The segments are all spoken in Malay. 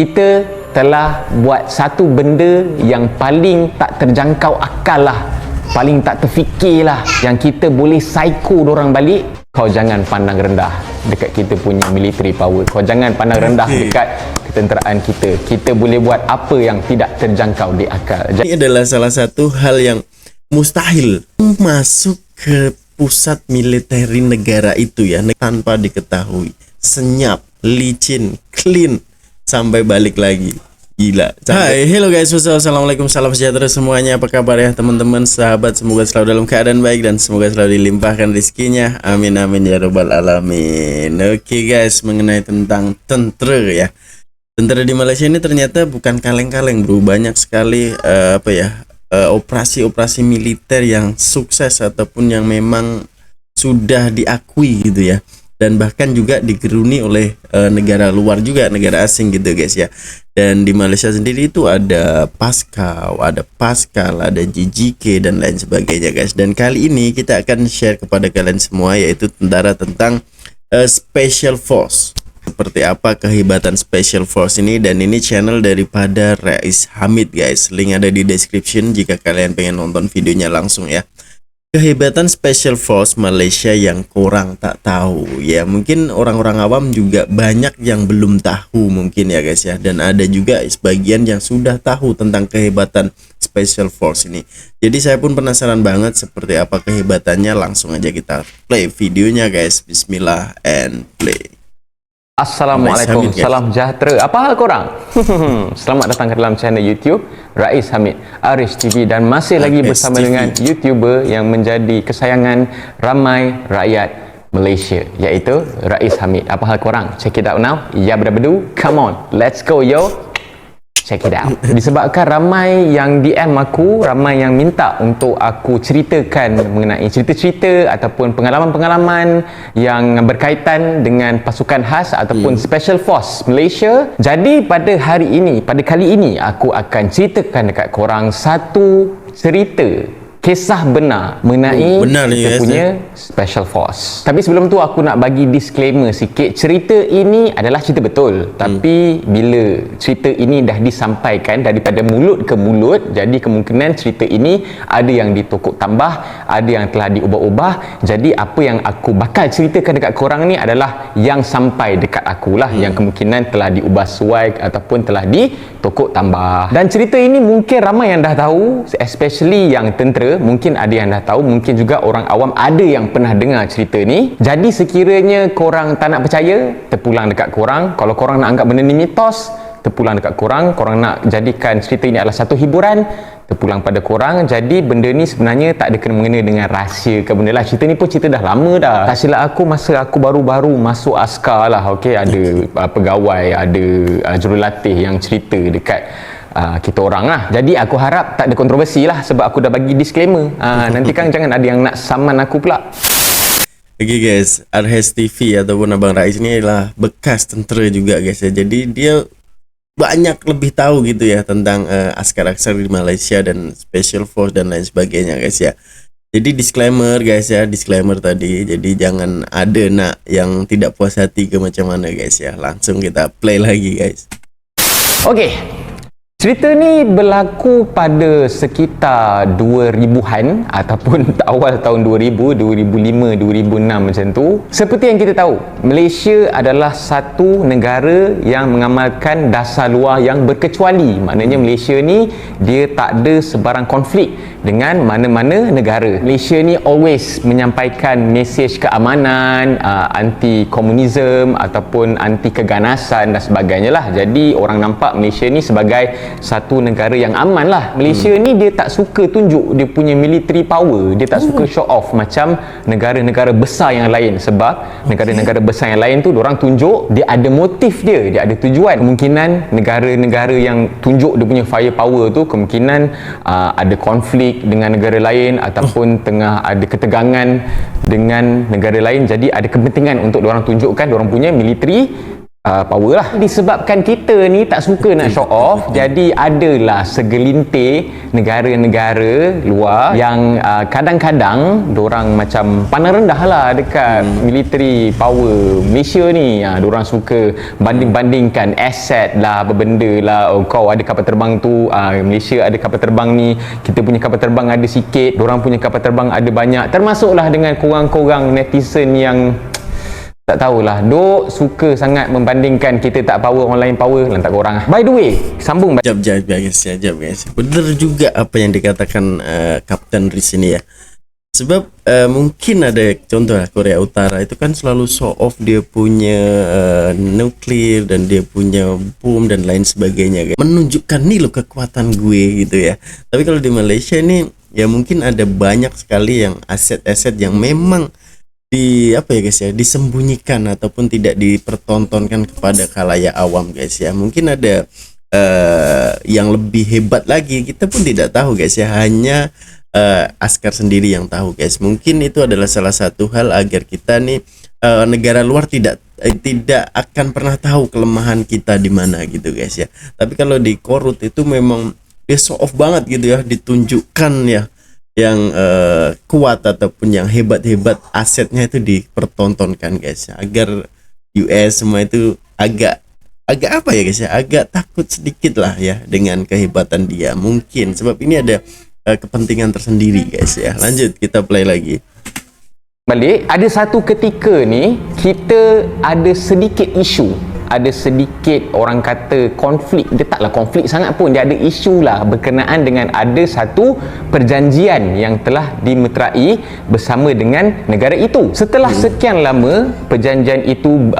Kita telah buat satu benda yang paling tak terjangkau akal lah, paling tak terfikir lah, yang kita boleh psycho dorang balik. Kau jangan pandang rendah dekat kita punya military power. Kau jangan pandang rendah dekat ketenteraan kita. Kita boleh buat apa yang tidak terjangkau di akal. Ini adalah salah satu hal yang mustahil masuk ke pusat militer negara itu ya, tanpa diketahui. Senyap, licin, clean, sampai balik lagi. Gila. Hai, hello guys, assalamualaikum, salam sejahtera semuanya. Apa kabar ya teman-teman, sahabat? Semoga selalu dalam keadaan baik dan semoga selalu dilimpahkan rezekinya. Amin amin ya rabbal alamin. Oke guys, mengenai tentang tentara ya. Tentara di Malaysia ini ternyata bukan kaleng-kaleng bro. Banyak sekali operasi-operasi militer yang sukses ataupun yang memang sudah diakui gitu ya, dan bahkan juga digeruni oleh negara luar juga, negara asing gitu guys ya. Dan di Malaysia sendiri itu ada Paskal, ada JJK dan lain sebagainya guys. Dan kali ini kita akan share kepada kalian semua yaitu tentara tentang Special Force. Seperti apa kehebatan Special Force ini, dan ini channel daripada Rais Hamid guys. Link ada di description jika kalian pengen nonton videonya langsung ya. Kehebatan Special Force Malaysia yang kurang tak tahu ya, mungkin orang-orang awam juga banyak yang belum tahu mungkin ya guys ya, dan ada juga sebagian yang sudah tahu tentang kehebatan Special Force ini. Jadi saya pun penasaran banget seperti apa kehebatannya. Langsung aja kita play videonya guys. Bismillah and play. Assalamualaikum, salam sejahtera. Apa hal korang? Selamat datang ke dalam channel YouTube Rais Hamid Arish TV, dan masih lagi bersama dengan YouTuber yang menjadi kesayangan ramai rakyat Malaysia, iaitu Rais Hamid. Apa hal korang? Check it out now. Ya bedu, come on, let's go yo. Check it out. Disebabkan ramai yang DM aku, ramai yang minta untuk aku ceritakan mengenai cerita-cerita ataupun pengalaman-pengalaman yang berkaitan dengan pasukan khas ataupun Special Force Malaysia. Jadi pada hari ini, pada kali ini, aku akan ceritakan dekat korang satu cerita kisah benar mengenai kita punya Special Force. Tapi sebelum tu aku nak bagi disclaimer sikit. Cerita ini adalah cerita betul, tapi bila cerita ini dah disampaikan daripada mulut ke mulut, jadi kemungkinan cerita ini ada yang ditokok tambah, ada yang telah diubah-ubah. Jadi apa yang aku bakal ceritakan dekat korang ni adalah yang sampai dekat aku lah, yang kemungkinan telah diubah suai ataupun telah ditokok tambah. Dan cerita ini mungkin ramai yang dah tahu, especially yang tentera. Mungkin ada yang dah tahu, mungkin juga orang awam ada yang pernah dengar cerita ni. Jadi sekiranya korang tak nak percaya, terpulang dekat korang. Kalau korang nak anggap benda ni mitos, terpulang dekat korang. Korang nak jadikan cerita ini adalah satu hiburan, terpulang pada korang. Jadi benda ni sebenarnya tak ada kena-mengena dengan rahsia ke benda lah. Cerita ni pun cerita dah lama dah. Tak silap aku, masa aku baru-baru masuk askar lah, okay, ada pegawai, ada jurulatih yang cerita dekat kita orang lah. Jadi aku harap tak ada kontroversi lah, sebab aku dah bagi disclaimer. Nanti kan jangan ada yang nak saman aku pula. Okay guys, Arhes TV ataupun Abang Rais ini adalah bekas tentera juga guys ya. Jadi dia banyak lebih tahu gitu ya tentang askar-askar di Malaysia dan Special Force dan lain sebagainya guys ya. Jadi disclaimer guys ya, disclaimer tadi. Jadi jangan ada nak yang tidak puas hati ke macam mana guys ya. Langsung kita play lagi guys. Okay, cerita ni berlaku pada sekitar 2000-an ataupun awal tahun 2000, 2005, 2006 macam tu. Seperti yang kita tahu, Malaysia adalah satu negara yang mengamalkan dasar luar yang berkecuali. Maknanya Malaysia ni dia tak ada sebarang konflik dengan mana-mana negara. Malaysia ni always menyampaikan mesej keamanan, anti komunisme ataupun anti keganasan dan sebagainya lah. Jadi orang nampak Malaysia ni sebagai satu negara yang aman lah. Malaysia ni dia tak suka tunjuk dia punya military power, dia tak suka show off macam negara-negara besar yang lain. Sebab negara-negara besar yang lain tu diorang tunjuk dia ada motif dia ada tujuan. Kemungkinan negara-negara yang tunjuk dia punya firepower tu kemungkinan ada konflik dengan negara lain ataupun tengah ada ketegangan dengan negara lain. Jadi ada kepentingan untuk diorang tunjukkan diorang punya military power lah. Disebabkan kita ni tak suka nak show off, jadi adalah segelintir negara-negara luar yang kadang-kadang dorang macam pandang rendah lah dekat military power Malaysia ni. Dorang suka banding-bandingkan aset lah, berbenda lah. Oh, kau ada kapal terbang tu, Malaysia ada kapal terbang ni, kita punya kapal terbang ada sikit, dorang punya kapal terbang ada banyak. Termasuklah dengan korang-korang netizen yang tak tahulah, duk suka sangat membandingkan kita tak power, orang lain power, lantak korang. By the way, sambung Jap guys. Benar juga apa yang dikatakan Kapten Riz ini ya. Sebab mungkin ada contoh lah, Korea Utara itu kan selalu show off dia punya nuklir dan dia punya bom dan lain sebagainya kan. Menunjukkan nih loh kekuatan gue gitu ya. Tapi kalau di Malaysia ini ya mungkin ada banyak sekali yang aset-aset yang memang disembunyikan ataupun tidak dipertontonkan kepada khalayak awam guys ya. Mungkin ada yang lebih hebat lagi, kita pun tidak tahu guys ya, hanya askar sendiri yang tahu guys. Mungkin itu adalah salah satu hal agar kita nih negara luar tidak akan pernah tahu kelemahan kita di mana gitu guys ya. Tapi kalau di Korut itu memang dia show off banget gitu ya, ditunjukkan ya yang kuat ataupun yang hebat-hebat asetnya itu dipertontonkan guys ya, agar US semua itu agak apa ya guys ya, agak takut sedikit lah ya dengan kehebatan dia mungkin, sebab ini ada kepentingan tersendiri guys ya. Lanjut, kita play lagi balik. Ada satu ketika ni kita ada sedikit isu, ada sedikit orang kata konflik. Dia taklah konflik sangat pun, dia ada isu lah berkenaan dengan ada satu perjanjian yang telah dimeterai bersama dengan negara itu. Setelah sekian lama perjanjian itu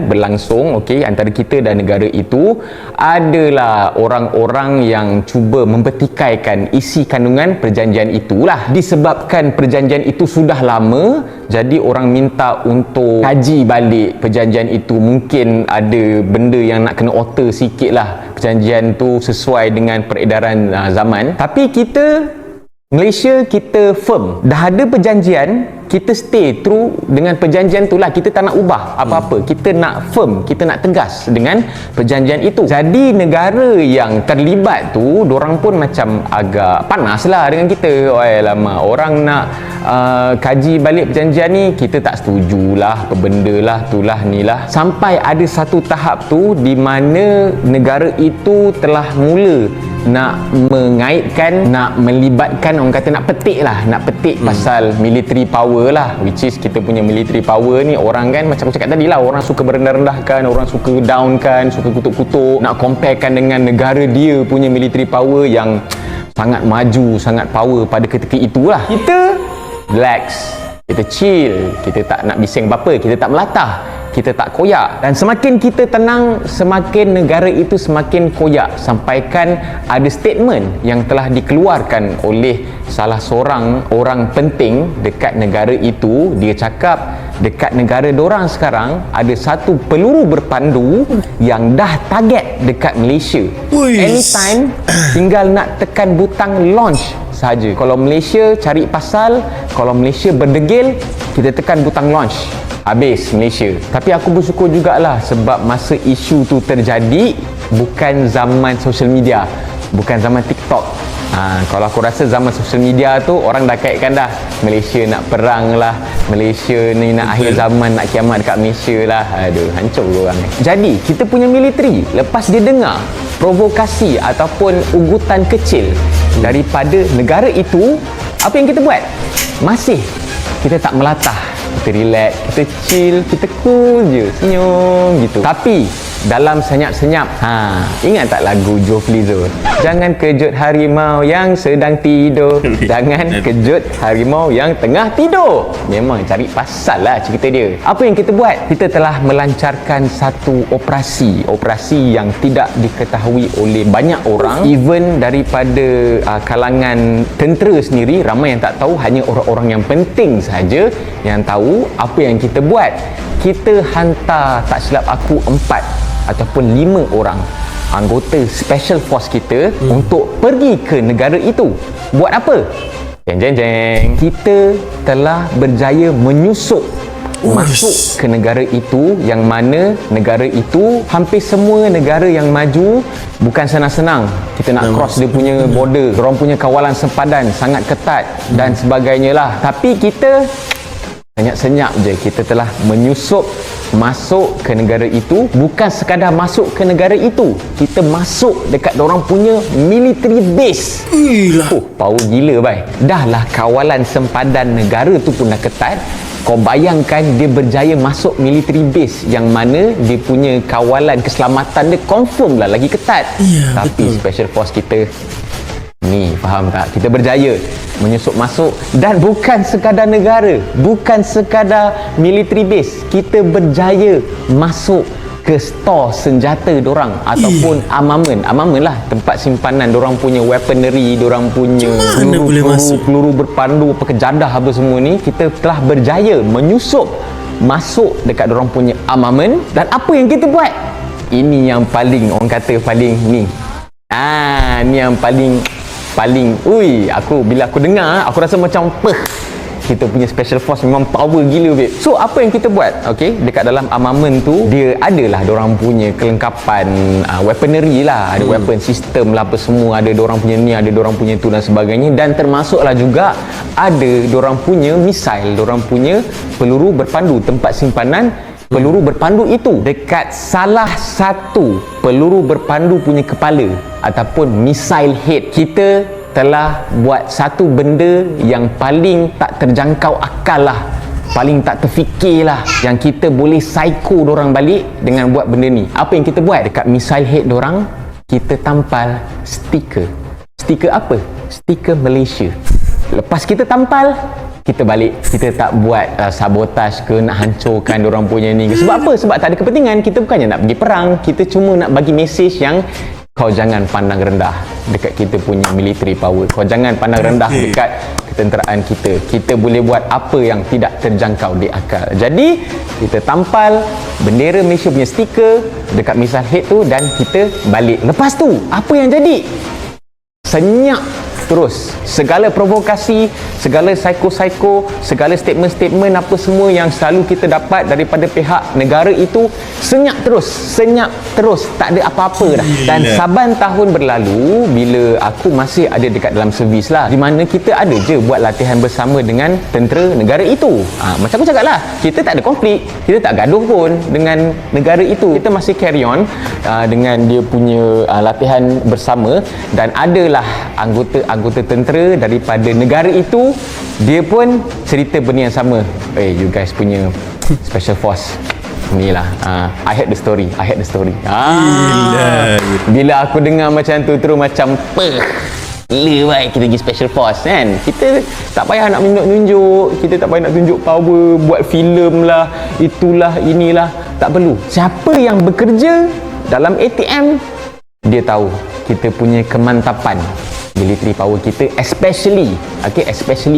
berlangsung, okey, antara kita dan negara itu, adalah orang-orang yang cuba mempertikaikan isi kandungan perjanjian itulah. Disebabkan perjanjian itu sudah lama, jadi orang minta untuk kaji balik perjanjian itu. Mungkin ada benda yang nak kena alter sikit lah perjanjian tu sesuai dengan peredaran zaman. Tapi kita Malaysia, kita firm, dah ada perjanjian, kita stay true dengan perjanjian tu lah. Kita tak nak ubah apa-apa, kita nak firm, kita nak tegas dengan perjanjian itu. Jadi negara yang terlibat tu, dorang pun macam agak panas lah dengan kita. Oi lama, orang nak kaji balik perjanjian ni, kita tak setujulah, apa benda lah, tulah ni lah. Sampai ada satu tahap tu di mana negara itu telah mula nak mengaitkan, nak melibatkan, orang kata nak petik pasal military power lah, which is kita punya military power ni, orang kan macam aku cakap tadi lah, orang suka merendah-rendahkan, orang suka downkan, suka kutuk-kutuk, nak comparekan dengan negara dia punya military power yang sangat maju, sangat power pada ketika itulah. Kita relax, kita chill, kita tak nak bising apa-apa, kita tak melatah, kita tak koyak. Dan semakin kita tenang, semakin negara itu semakin koyak. Sampaikan ada statement yang telah dikeluarkan oleh salah seorang orang penting dekat negara itu. Dia cakap dekat negara dorang sekarang ada satu peluru berpandu yang dah target dekat Malaysia. Anytime tinggal nak tekan butang launch saja. Kalau Malaysia cari pasal, kalau Malaysia berdegil, kita tekan butang launch, habis Malaysia. Tapi aku bersyukur jugalah sebab masa isu tu terjadi bukan zaman social media, bukan zaman TikTok. Kalau aku rasa zaman social media tu orang dah kaitkan dah, Malaysia nak perang lah, Malaysia ni nak akhir zaman, nak kiamat dekat Malaysia lah. Aduh, hancur orang ni. Jadi kita punya militeri, lepas dia dengar provokasi ataupun ugutan kecil daripada negara itu, apa yang kita buat? Masih kita tak melatah, kita relax, kita chill, kita cool je, senyum gitu. Tapi dalam senyap-senyap, ingat tak lagu Joe Flizzo? Jangan kejut harimau yang sedang tidur, jangan kejut harimau yang tengah tidur. Memang cari pasal lah cerita dia. Apa yang kita buat? Kita telah melancarkan satu operasi yang tidak diketahui oleh banyak orang, even daripada kalangan tentera sendiri. Ramai yang tak tahu, hanya orang-orang yang penting saja yang tahu apa yang kita buat. Kita hantar, tak silap aku, 4 ataupun 5 orang anggota special force kita untuk pergi ke negara itu. Buat apa? Jeng jeng jeng. Kita telah berjaya menyusup masuk ke negara itu, yang mana negara itu hampir semua negara yang maju bukan senang-senang kita nak cross dia punya border. Diorang punya kawalan sempadan sangat ketat dan sebagainya lah. Tapi kita senyap-senyap je, kita telah menyusup masuk ke negara itu. Bukan sekadar masuk ke negara itu, kita masuk dekat dorang punya military base. Power gila bai. Dah lah kawalan sempadan negara tu pun dah ketat, kau bayangkan dia berjaya masuk military base yang mana dia punya kawalan keselamatan dia confirm lah lagi ketat. Tapi betul. Special Force kita ni, faham tak? Kita berjaya menyusup masuk, dan bukan sekadar negara, bukan sekadar military base, kita berjaya masuk ke store senjata dorang ataupun armament lah, tempat simpanan dorang punya weaponry, dorang punya peluru berpandu, pekejadah apa semua ni. Kita telah berjaya menyusup masuk dekat dorang punya armament. Dan apa yang kita buat? Ini yang paling orang kata paling ni. Ni yang paling bila aku dengar, aku rasa macam kita punya Special Force memang power gila, babe. So apa yang kita buat? Okay, dekat dalam armament tu dia adalah dorang punya kelengkapan weaponry lah, ada weapon system lah apa semua, ada dorang punya ni, ada dorang punya tu dan sebagainya. Dan termasuklah juga ada dorang punya missile, dorang punya peluru berpandu, tempat simpanan peluru berpandu itu dekat salah satu peluru berpandu punya kepala ataupun missile head. Kita telah buat satu benda yang paling tak terjangkau akal lah, paling tak terfikir lah, yang kita boleh psycho dorang balik dengan buat benda ni. Apa yang kita buat? Dekat missile head dorang kita tampal stiker. Stiker apa? Stiker Malaysia. Lepas kita tampal, kita balik. Kita tak buat sabotaj ke, nak hancurkan dorang punya ni. Sebab apa? Sebab tak ada kepentingan. Kita bukannya nak pergi perang, kita cuma nak bagi mesej yang kau jangan pandang rendah dekat kita punya military power. Kau jangan pandang rendah dekat ketenteraan kita. Kita boleh buat apa yang tidak terjangkau di akal. Jadi kita tampal bendera Malaysia punya stiker dekat missile head tu dan kita balik. Lepas tu apa yang jadi? Senyap terus. Segala provokasi, segala psycho-psycho, segala statement-statement apa semua yang selalu kita dapat daripada pihak negara itu, senyap terus, tak ada apa-apa dah. Dan saban tahun berlalu, bila aku masih ada dekat dalam servis lah, di mana kita ada je buat latihan bersama dengan tentera negara itu. Macam aku cakap lah, kita tak ada konflik, kita tak gaduh pun dengan negara itu. Kita masih carry on dengan dia punya latihan bersama. Dan adalah anggota tentera daripada negara itu, dia pun cerita benda yang sama. You guys punya Special Force ni lah, I heard the story. Bila aku dengar macam tu, terus macam kita pergi Special Force kan. Kita tak payah nak menunjuk, kita tak payah nak tunjuk power, buat filem lah, itulah, inilah, tak perlu. Siapa yang bekerja dalam ATM, dia tahu kita punya kemantapan military power kita, especially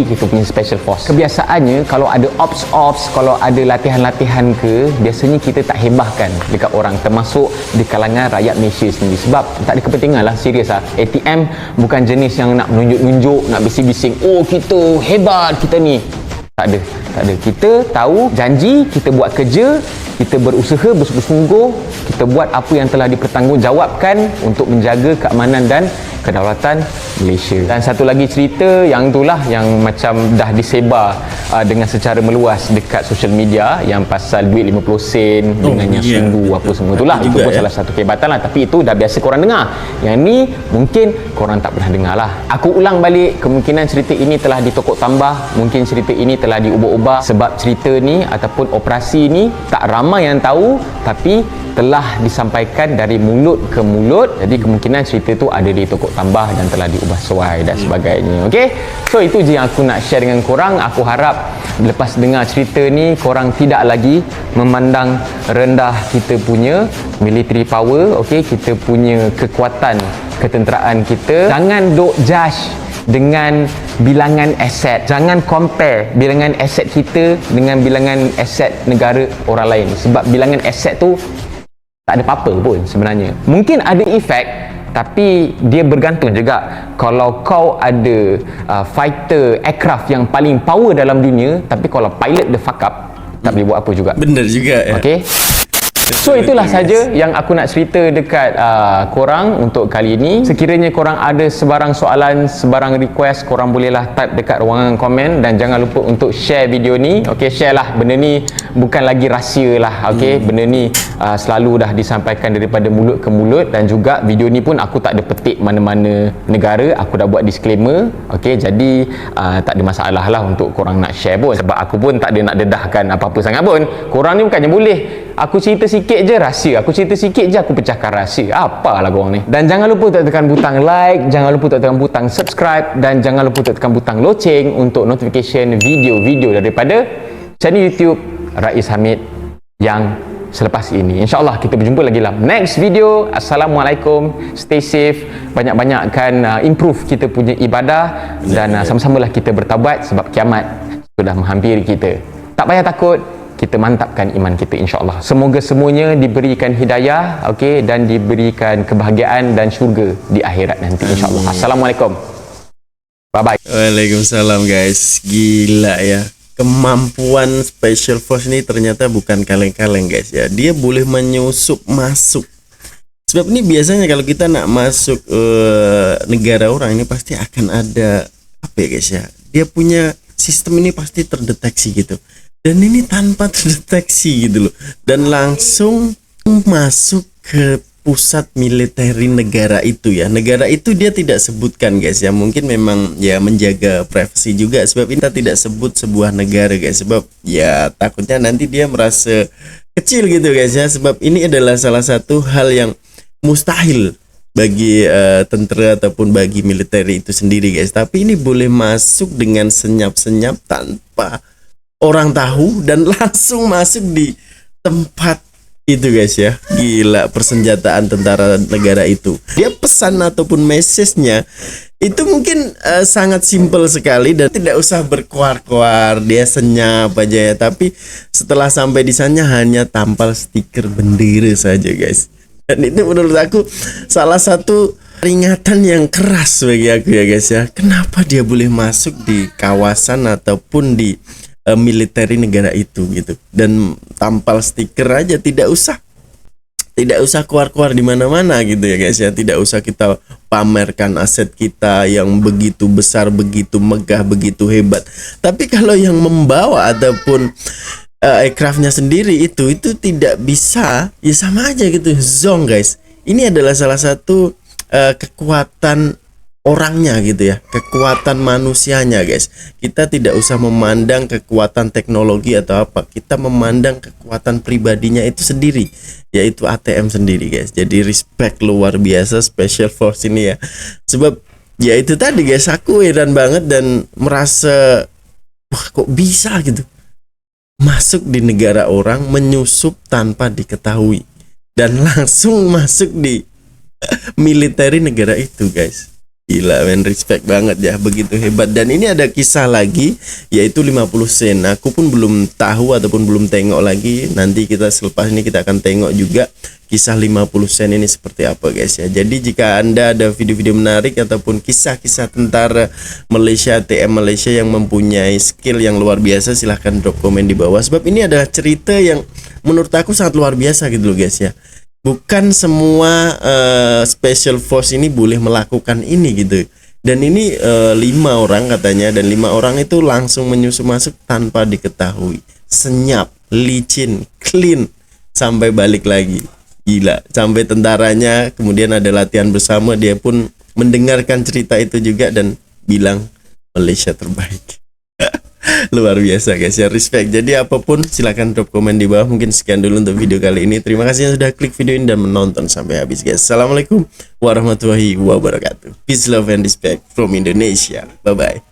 kita punya Special Force. Kebiasaannya kalau ada ops, kalau ada latihan-latihan ke, biasanya kita tak hebahkan dekat orang, termasuk di kalangan rakyat Malaysia sendiri, sebab tak ada kepentingan lah. Serius lah, ATM bukan jenis yang nak menunjuk-nunjuk, nak bising-bising, kita hebat, kita ni. Tak ada. Kita tahu janji, kita buat kerja, kita berusaha bersungguh-sungguh, kita buat apa yang telah dipertanggungjawabkan untuk menjaga keamanan dan kedaulatan Malaysia. Dan satu lagi cerita yang itulah yang macam dah disebar dengan secara meluas dekat social media, yang pasal duit 50 sen dengan yang sungguh apa semua itulah. Itu pun salah satu kehebatan lah, tapi itu dah biasa korang dengar. Yang ni mungkin korang tak pernah dengar lah. Aku ulang balik, kemungkinan cerita ini telah ditokok tambah, mungkin cerita ini telah diubah-ubah, sebab cerita ni ataupun operasi ni tak ramai yang tahu, tapi telah disampaikan dari mulut ke mulut. Jadi kemungkinan cerita tu ada ditokok tambah dan telah diubah suai dan sebagainya. Okey, so itu je yang aku nak share dengan korang. Aku harap lepas dengar cerita ni, korang tidak lagi memandang rendah kita punya military power, okey, kita punya kekuatan ketenteraan kita. Jangan duk judge dengan bilangan aset. Jangan compare bilangan aset kita dengan bilangan aset negara orang lain, sebab bilangan aset tu tak ada apa-apa pun sebenarnya. Mungkin ada efek, tapi dia bergantung juga. Kalau kau ada fighter aircraft yang paling power dalam dunia, tapi kalau pilot dia fuck up, tak boleh buat apa juga. Bener juga ya. Okey. So itulah saja yang aku nak cerita dekat korang untuk kali ini. Sekiranya korang ada sebarang soalan, sebarang request, korang bolehlah type dekat ruangan komen, dan jangan lupa untuk share video ni. Okey, share lah. Benda ni bukan lagi rahsia lah. Okey, benda ni selalu dah disampaikan daripada mulut ke mulut, dan juga video ni pun aku tak ada petik mana-mana negara, aku dah buat disclaimer. Okey, jadi tak ada masalah lah untuk korang nak share pun, sebab aku pun tak ada nak dedahkan apa-apa sangat pun. Korang ni bukannya boleh aku cerita sikit je rahsia, aku cerita sikit je aku pecahkan rahsia. Apalah korang ni. Dan jangan lupa untuk tekan butang like, jangan lupa untuk tekan butang subscribe, dan jangan lupa untuk tekan butang loceng untuk notification video-video daripada channel YouTube Rais Hamid yang selepas ini. InsyaAllah kita berjumpa lagi dalam next video. Assalamualaikum, stay safe, banyak-banyakkan improve kita punya ibadah, dan sama-samalah kita bertaubat sebab kiamat sudah menghampiri kita. Tak payah takut, kita mantapkan iman kita, insyaAllah. Semoga semuanya diberikan hidayah, okey, dan diberikan kebahagiaan dan syurga di akhirat nanti, insyaAllah. Assalamualaikum. Bye-bye. Waalaikumsalam guys. Gila ya. Kemampuan Special Force ini ternyata bukan kaleng-kaleng guys ya. Dia boleh menyusup masuk. Sebab ini biasanya kalau kita nak masuk negara orang ini pasti akan ada apa ya guys ya. Dia punya sistem ini pasti terdeteksi gitu. Dan ini tanpa terdeteksi gitu loh, dan langsung masuk ke pusat militer negara itu ya. Negara itu dia tidak sebutkan guys ya, mungkin memang ya menjaga privasi juga, sebab kita tidak sebut sebuah negara guys, sebab ya takutnya nanti dia merasa kecil gitu guys ya. Sebab ini adalah salah satu hal yang mustahil bagi tentara ataupun bagi militer itu sendiri guys, tapi ini boleh masuk dengan senyap-senyap tanpa orang tahu, dan langsung masuk di tempat itu guys ya. Gila persenjataan tentara negara itu. Dia pesan ataupun message-nya itu mungkin sangat simpel sekali dan tidak usah berkuar-kuar, dia senyap aja ya. Tapi setelah sampai di sana hanya tampal stiker bendera saja guys. Dan itu menurut aku salah satu peringatan yang keras bagi aku ya guys ya. Kenapa dia boleh masuk di kawasan ataupun di militeri negara itu gitu, dan tampal stiker aja, tidak usah keluar-keluar di mana-mana gitu ya guys ya. Tidak usah kita pamerkan aset kita yang begitu besar, begitu megah, begitu hebat. Tapi kalau yang membawa ataupun aircraftnya sendiri itu tidak bisa, ya sama aja gitu, zong guys. Ini adalah salah satu kekuatan orangnya gitu ya, kekuatan manusianya guys. Kita tidak usah memandang kekuatan teknologi atau apa, kita memandang kekuatan pribadinya itu sendiri, yaitu ATM sendiri guys. Jadi respect luar biasa Special Force ini ya. Sebab ya itu tadi guys, aku heran banget dan merasa wah kok bisa gitu masuk di negara orang, menyusup tanpa diketahui, dan langsung masuk di militeri negara itu guys. Gila men, respect banget ya, begitu hebat. Dan ini ada kisah lagi, yaitu 50 sen. Aku pun belum tahu ataupun belum tengok lagi. Nanti kita selepas ini kita akan tengok juga kisah 50 sen ini seperti apa guys ya. Jadi jika Anda ada video-video menarik ataupun kisah-kisah tentara Malaysia, TM Malaysia yang mempunyai skill yang luar biasa, silahkan drop komen di bawah. Sebab ini adalah cerita yang menurut aku sangat luar biasa gitu loh guys ya. Bukan semua Special Force ini boleh melakukan ini gitu. Dan ini 5 orang katanya, dan 5 orang itu langsung menyusup masuk tanpa diketahui. Senyap, licin, clean, sampai balik lagi. Gila, sampai tentaranya kemudian ada latihan bersama, dia pun mendengarkan cerita itu juga dan bilang Malaysia terbaik. Luar biasa guys ya, respect. Jadi apapun silahkan drop komen di bawah. Mungkin sekian dulu untuk video kali ini. Terima kasih yang sudah klik video ini dan menonton sampai habis guys. Assalamualaikum warahmatullahi wabarakatuh. Peace, love and respect from Indonesia. Bye bye.